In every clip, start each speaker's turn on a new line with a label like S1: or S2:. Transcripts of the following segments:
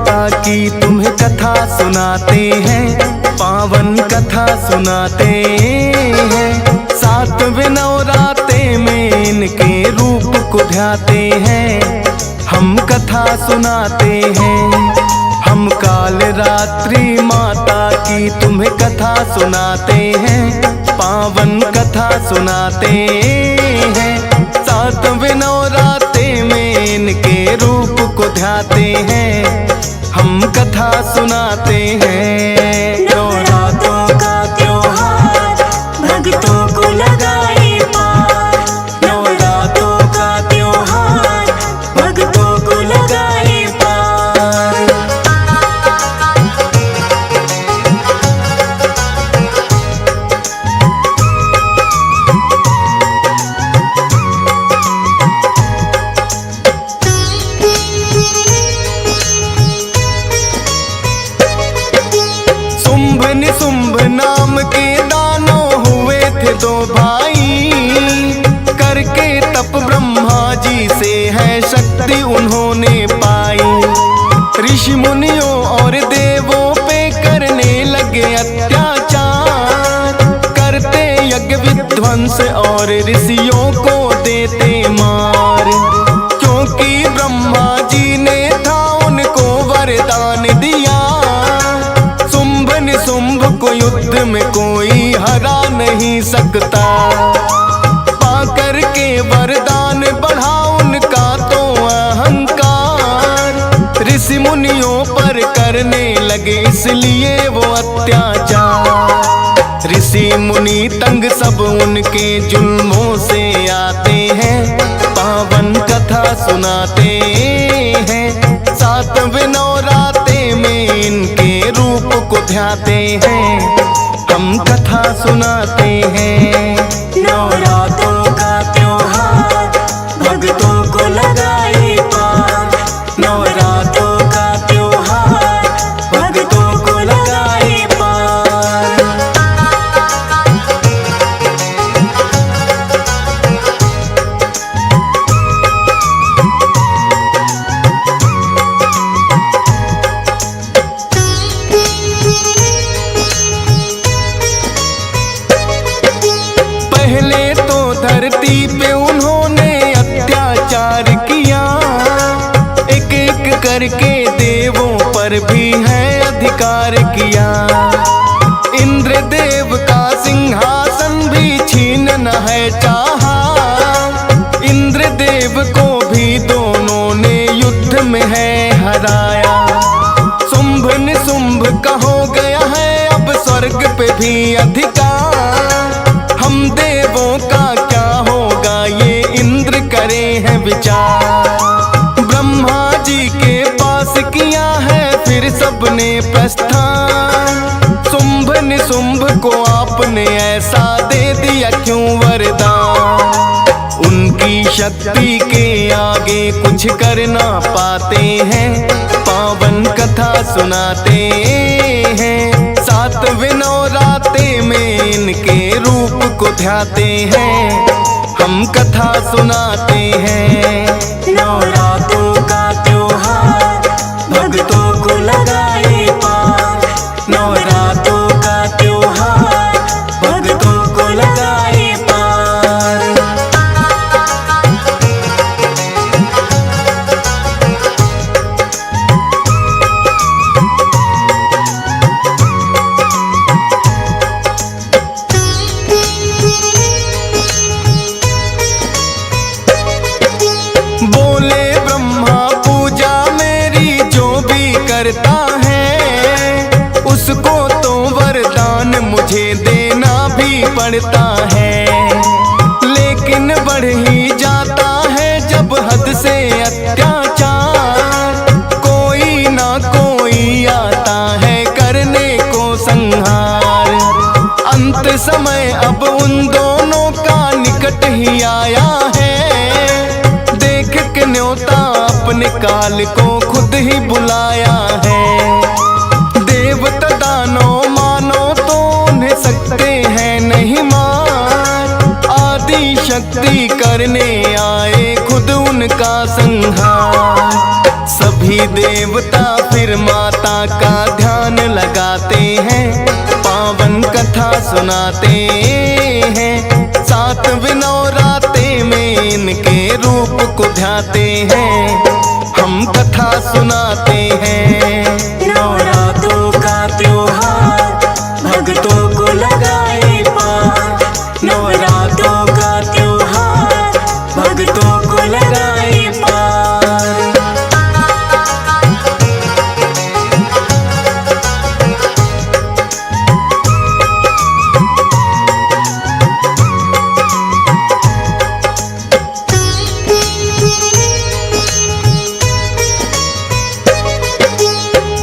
S1: माता की तुम्हें कथा सुनाते हैं, पावन कथा सुनाते हैं। सातवें नवरात्रे में इनके रूप को ध्याते हैं, हम कथा सुनाते हैं। हम काल रात्रि माता की तुम्हें कथा सुनाते हैं, पावन कथा सुनाते हैं। सातवें नवरात्रे में इनके रूप को ध्याते हैं, हम कथा सुनाते हैं।
S2: नवरात्रों का त्योहार भक्तों को लगाए पार, नवरात्रों का त्योहार भक्तों को लगाए पार।
S1: शुंभ नाम के दानव हुए थे दो भाई, करके तप ब्रह्मा जी से है शक्ति उन्होंने पाई। ऋषि मुनियों और देवों पे करने लगे अत्याचार, करते यज्ञ विध्वंस और ऋषियों को देते मार। क्योंकि ब्रह्मा जी ने था उनको वरदान दिया, शुंभ को युद्ध में कोई हरा नहीं सकता। पाकर के वरदान बढ़ा उनका तो अहंकार, ऋषि मुनियों पर करने लगे इसलिए वो अत्याचार। ऋषि मुनि तंग सब उनके जुल्मों से आते हैं, पावन कथा सुनाते हैं। सातवें नवरात्रे में इनके रूप को ध्याते हैं, हम कथा सुनाते हैं।
S2: नवरात्रों का त्योहार भक्तों को लगाए पार, नवरात्रों का त्योहार भक्तों को लगाए पार।
S1: पहले तो धरती पे उन्होंने अत्याचार किया, एक एक करके देवों पर भी है अधिकार किया। इंद्र देव का सिंहासन भी छीनना है चाहा, इंद्र देव को भी दोनों ने युद्ध में है हराया। शुंभ निशुंभ का हो गया है अब स्वर्ग पे भी अधिकार, हम देवों का क्या होगा ये इंद्र करे हैं विचार। ब्रह्मा जी के पास किया है फिर सबने प्रस्थान, शुंभ निशुंभ को आपने ऐसा दे दिया क्यों वरदान। उनकी शक्ति के आगे कुछ कर ना पाते हैं, पावन कथा सुनाते हैं। सातवें नवरात्रे में इनके रूप को ध्याते हैं, हम कथा सुनाते हैं।
S2: नवरात्रों का त्योहार भक्तों को लगाए पार, नवरात्रों का त्योहार भक्तों को लगाए पार।
S1: बोले ब्रह्मा पूजा मेरी जो भी करता है, उसको तो वरदान मुझे देना भी पड़ता है। लेकिन बढ़ ही जाता है जब हद से अत्याचार, कोई ना कोई आता है करने को संहार। अंत समय अब उन दोनों का निकट ही आया है, देख के न्योता अपने काल को खुद ही बुलाया है। देवता दानव मानो तो उन्हें सकते हैं नहीं मार, आदि शक्ति करने आए खुद उनका संहार। सभी देवता फिर माता का ध्यान लगाते हैं, पावन कथा सुनाते हैं। 7 नवरात्रे में इनके रूप को ध्याते हैं, हम कथा सुनाते हैं।
S2: नवरात्रों का त्योहार भक्तों को लगाए पार, नवरात्रों का त्योहार भक्तों को लगाए पार।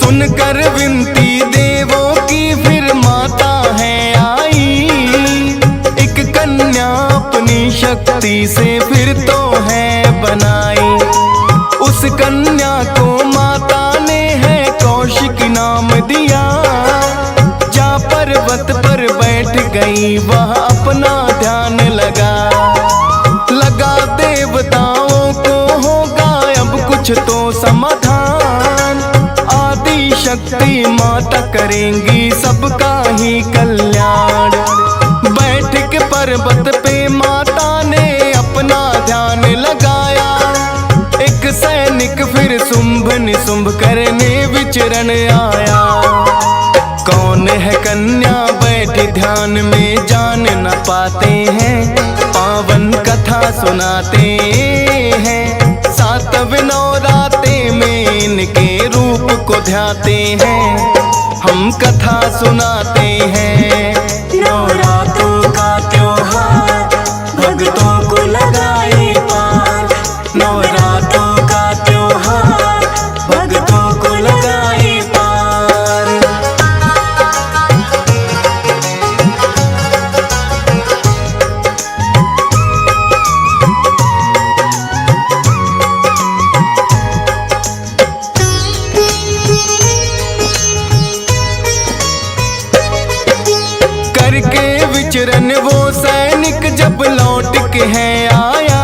S1: सुनकर विनती देवों की फिर माता है आई, एक कन्या अपनी शक्ति से फिर तो है बनाई। उस कन्या को माता ने है कौशिकी नाम दिया, जा पर्वत पर बैठ गई वह अपना ध्यान लगा। देवताओं को होगा अब कुछ तो समाधान, आदि शक्ति माता करेंगी सबका ही कल्याण। बैठ के पर्वत पे माता ने अपना ध्यान लगाया, एक सैनिक फिर शुंभ निशुंभ करने विचरण आया। कौन है कन्या बैठी ध्यान में जान न पाते हैं, पावन कथा सुनाते हैं। 7 नवरात्रे में इनके रूप को ध्याते हैं, हम कथा सुनाते हैं।
S2: नवरात्रों का त्योहार भक्तों को लगाए पार, नवरात्रों का त्योहार भक्तों को लगाए पार।
S1: करके विचरण वो सैनिक जब लौट के है आया,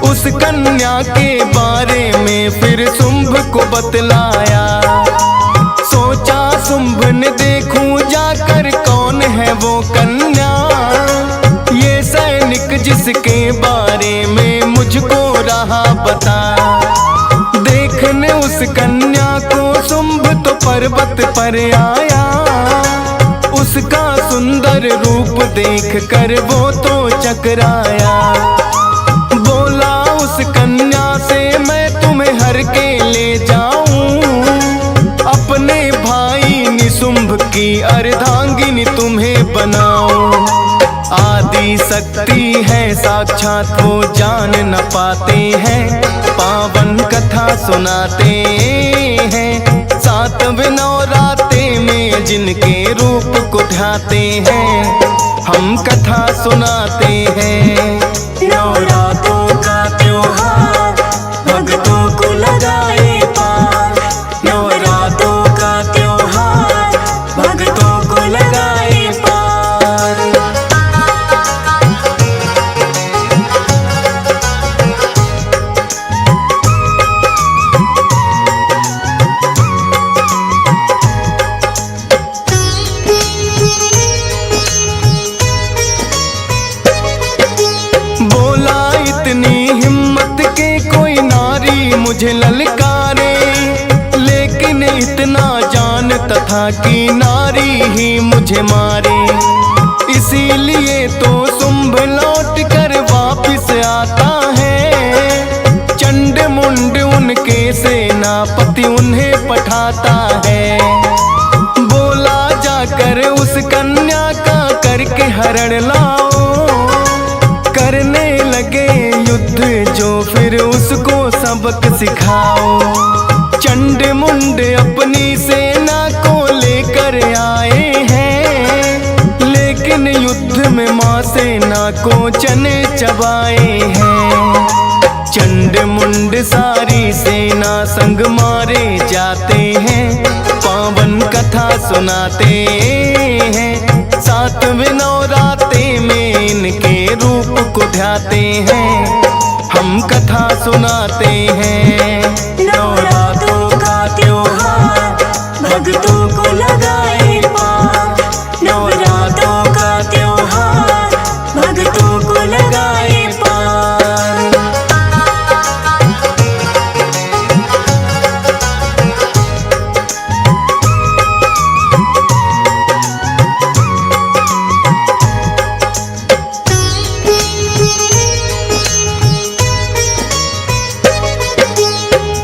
S1: उस कन्या के बारे में फिर शुंभ को बतलाया। सोचा शुंभ ने देखूं जाकर कौन है वो कन्या, ये सैनिक जिसके बारे में मुझको रहा बता। देखने उस कन्या को शुंभ तो पर्वत पर आया, उसका सुंदर रूप देख कर वो तो चकराया। बोला उस कन्या से मैं तुम्हें हर के ले जाऊं, अपने भाई निशुंभ की अर्धांगिनी तुम्हें बनाऊं। आदि शक्ति है साक्षात वो जान न पाते हैं, पावन कथा सुनाते हैं। 7 नवरात्रे में जिनके रूप को ध्याते हैं, हम कथा सुनाते हैं।
S2: नवरात्रों का त्योहार भक्तों को लगाए पार, नवरात्रों का त्योहार भक्तों को लगाए पार।
S1: मुझे ललकारे, लेकिन इतना जान तथा कि नारी ही मुझे मारे। इसीलिए तो शुंभ लौट कर वापिस आता है, चंड मुंड उनके सेनापति उन्हें पठाता है। बोला जाकर उस कन्या का करके हरण लाओ, करने लगे युद्ध जो फिर उसको सबक सिखाओ। चंड मुंड अपनी सेना को लेकर आए हैं, लेकिन युद्ध में मां सेना को चने चबाए हैं। चंड मुंड सारी सेना संग मारे जाते हैं, पावन कथा सुनाते हैं। 7 नवरात्रे में इनके रूप को ध्याते हैं, हम कथा सुनाते हैं।
S2: नवरात्रों का त्योहार को लगाए पार। नवरात्रों का त्योहार भक्तों को लगाए पार।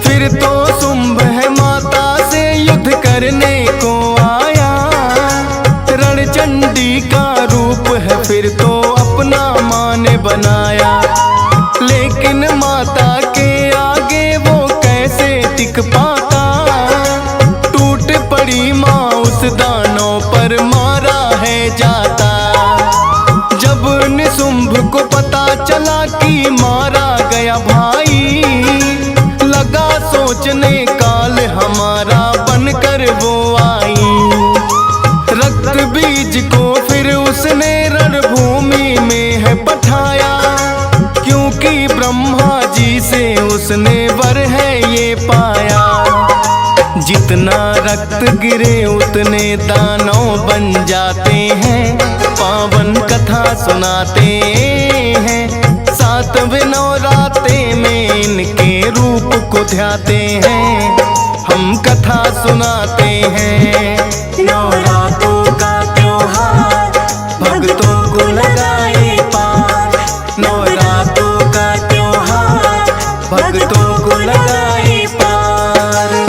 S1: फिर तो शुंभ है माता से युद्ध करने को आया, रणचंडी का रूप है फिर तो अपना मान बनाया। लेकिन माता के आगे वो कैसे टिक पाता, टूट पड़ी माँ उस दानों पर मारा है जाता। जब निशुंभ को पता चला कि मारा गया भाई, लगा सोचने काल हमारा बनकर वो आई। रक्त बीज को फिर उसने रणभूमि में है पठाया, क्योंकि ब्रह्मा जी से उसने वर है ये पाया। जितना रक्त गिरे उतने दानव बन जाते हैं, पावन कथा सुनाते हैं। सातवें नवरात्रे में इनके रूप को ध्याते हैं, हम कथा सुनाते हैं।
S2: नवरात्रों का त्योहार भक्तों को लगाए पार। नवरात्रों का त्योहार भक्तों को लगाए पार।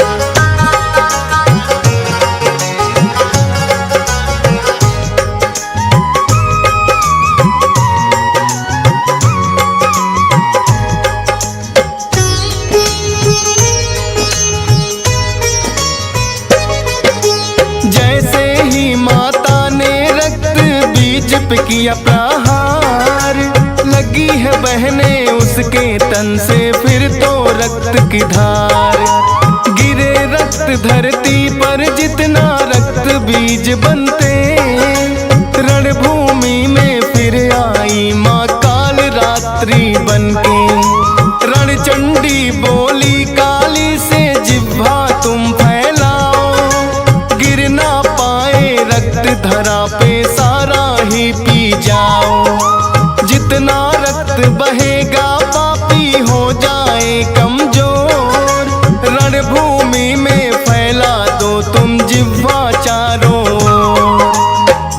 S1: जैसे ही माता ने रक्त बीज पे किया प्रहार, लगी है बहने उसके तन से फिर तो रक्त की धार। गिरे रक्त धरती पर जितना रक्त बीज बनते, रणभूमि में फिर आई माँ काल रात्रि बनके। रणचंडी बोली काली से जिह्वा तुम फैलाओ, गिर ना पाए रक्त धरा पे सारा ही पी जाओ। जितना रक्त बहेगा पापी हो जाए कमजोर, रणभूमि में फैला दो तुम जिह्वा चारों ओर।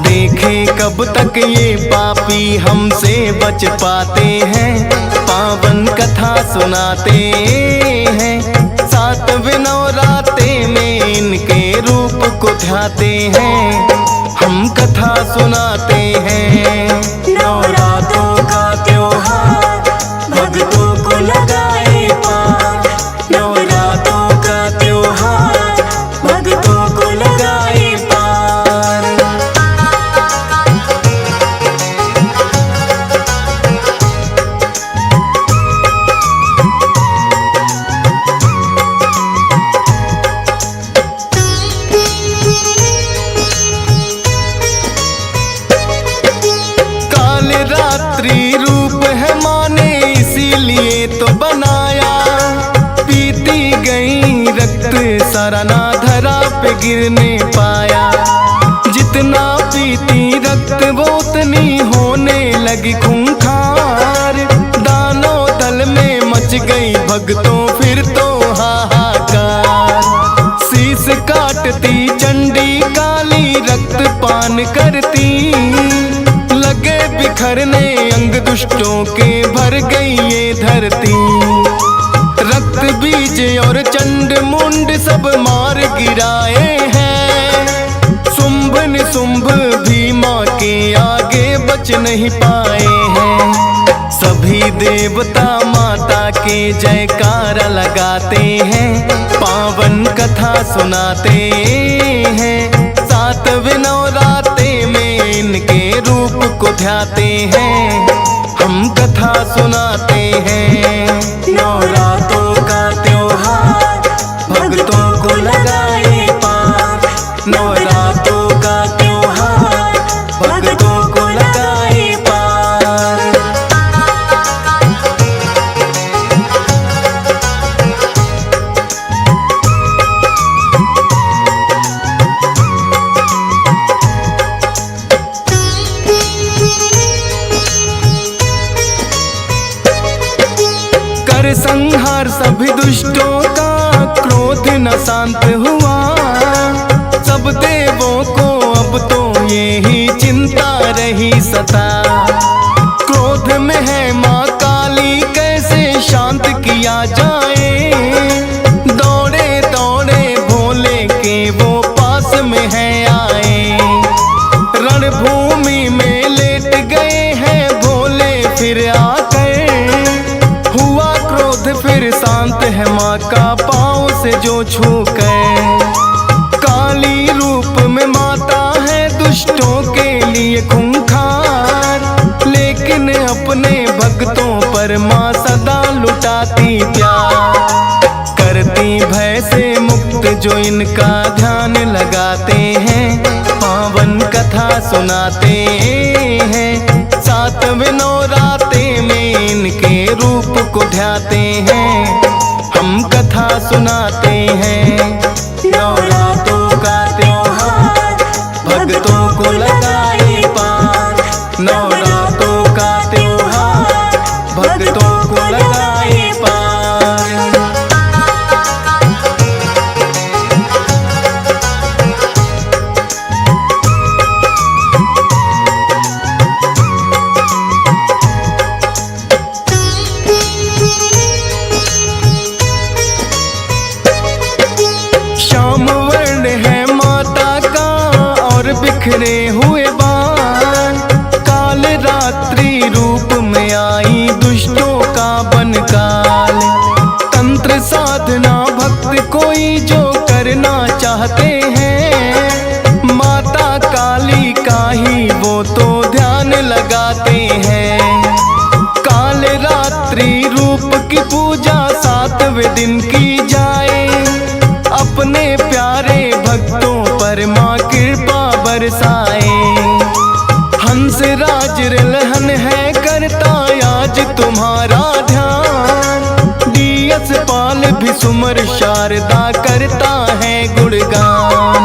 S1: देखे कब तक ये पापी हमसे बच पाते हैं, पावन कथा सुनाते हैं। सातवें नवरात्रे में इनके रूप को ध्याते हैं, हम कथा सुनाते हैं।
S2: नवरात्रों का त्योहार भक्तों को लगाए पार। नवरात्रों का त्योहार भक्तों को लगाए पार।
S1: काल रात्रि रूप है माँ ने इसीलिए तो बनाया, पीती गई रक्त सारा ना धरा पे गिरने पाया। जितना पीती रक्त वो उतनी होने लगी खूंखार, दानों दल में मच गई भक्तों फिर तो हाहाकार। शीस काटती चंडी काली रक्त पान करती, लगे बिखरने अंग दुष्टों के भर गई ये धरती। रक्त बीज और चंड मुंड सब मार गिराए हैं, शुंभ निशुंभ भी माँ के आगे बच नहीं पाए हैं। सभी देवता माता के जयकारा लगाते हैं, पावन कथा सुनाते हैं। सातवें नवरात्रे में इनके रूप को ध्याते हैं, हम कथा सुनाते हैं।
S2: नवरात्रों का त्योहार भक्तों को लगाए पार। नवरात्रों का त्योहार भक्तों को लगाए पार।
S1: देवों को अब तो यही चिंता रही सता। क्रोध में है माँ काली, कैसे शांत किया जाए। दौड़े दौड़े भोले के वो पास में है आए। रणभूमि में लेट गए हैं भोले फिर आकर। हुआ क्रोध फिर शांत है माँ का पाँव से जो छू कर। काली रूप में माता है दुष्टों के लिए खूंखार, लेकिन अपने भक्तों पर माँ सदा लुटाती प्यार। करती भय से मुक्त जो इनका ध्यान लगाते हैं, पावन कथा सुनाते हैं। सातवें नौराते में इनके रूप को ध्याते हैं, हम कथा सुनाते हैं।
S2: नवरात्रों का त्योहार भक्तों को लगाए पार।
S1: नवरात्रों का त्योहार भक्तों को लगाए पार। श्याम वर्ण है माता का और बिखरे हुए बाण। काल रात्रि रूप में आई दुष्टों का बनकाल। तंत्र साधना भक्त कोई जो करना चाहते हैं, माता काली का ही वो तो ध्यान लगाते हैं। काल रात्रि रूप की पूजा 7वें दिन की जाए। अपने प्यारे भक्तों पर माँ कृपा बरसाए। हंस राज रलहन है करता आज तुम्हारा ध्यान। डीएस पाल भी सुमर शारदा करता है गुणगान।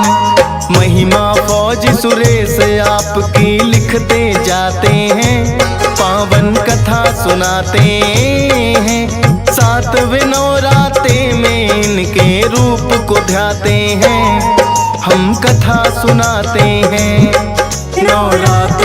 S1: महिमा फौज सुरेश आपकी लिखते जाते हैं, पावन कथा सुनाते हैं। 7वें नौराते में इनके रूप को ध्याते हैं, हम कथा सुनाते हैं।
S2: नवरात्र